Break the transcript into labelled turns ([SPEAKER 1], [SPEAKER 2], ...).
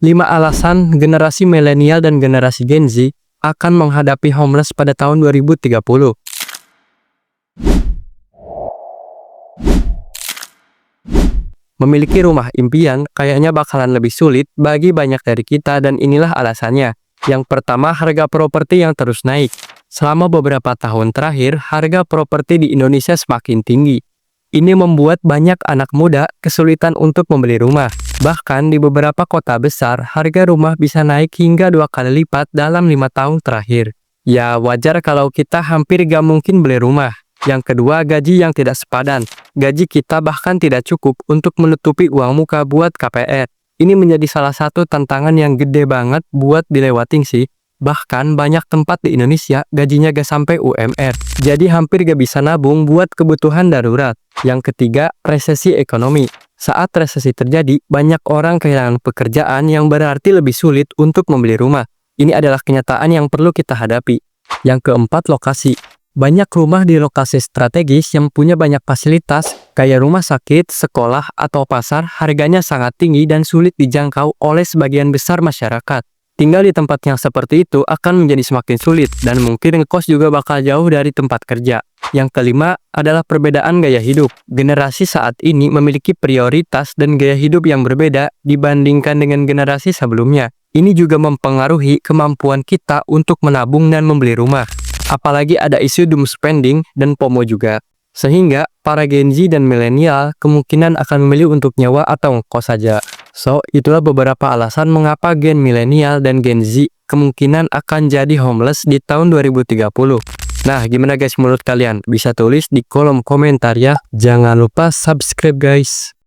[SPEAKER 1] 5 alasan generasi milenial dan generasi Gen Z akan menghadapi homeless pada tahun 2030. Memiliki rumah impian kayaknya bakalan lebih sulit bagi banyak dari kita, dan inilah alasannya. Yang pertama, harga properti yang terus naik. Selama beberapa tahun terakhir, harga properti di Indonesia semakin tinggi. Ini membuat banyak anak muda kesulitan untuk membeli rumah. Bahkan di beberapa kota besar, harga rumah bisa naik hingga 2 kali lipat dalam 5 tahun terakhir. Ya, wajar kalau kita hampir gak mungkin beli rumah. Yang kedua, gaji yang tidak sepadan. Gaji kita bahkan tidak cukup untuk menutupi uang muka buat KPR. Ini menjadi salah satu tantangan yang gede banget buat dilewatin sih. Bahkan banyak tempat di Indonesia gajinya gak sampai UMR. Jadi hampir gak bisa nabung buat kebutuhan darurat. Yang ketiga, resesi ekonomi. Saat resesi terjadi, banyak orang kehilangan pekerjaan yang berarti lebih sulit untuk membeli rumah. Ini adalah kenyataan yang perlu kita hadapi. Yang keempat, lokasi. Banyak rumah di lokasi strategis yang punya banyak fasilitas, kayak rumah sakit, sekolah, atau pasar, harganya sangat tinggi dan sulit dijangkau oleh sebagian besar masyarakat. Tinggal di tempat yang seperti itu akan menjadi semakin sulit, dan mungkin ngekos juga bakal jauh dari tempat kerja. Yang kelima adalah perbedaan gaya hidup. Generasi saat ini memiliki prioritas dan gaya hidup yang berbeda dibandingkan dengan generasi sebelumnya. Ini juga mempengaruhi kemampuan kita untuk menabung dan membeli rumah. Apalagi ada isu doom spending dan FOMO juga. Sehingga para Gen Z dan milenial kemungkinan akan memilih untuk nyewa atau ngekos saja. So, itulah beberapa alasan mengapa Gen milenial dan Gen Z kemungkinan akan jadi homeless di tahun 2030. Nah, gimana guys menurut kalian? Bisa tulis di kolom komentar ya. Jangan lupa subscribe guys.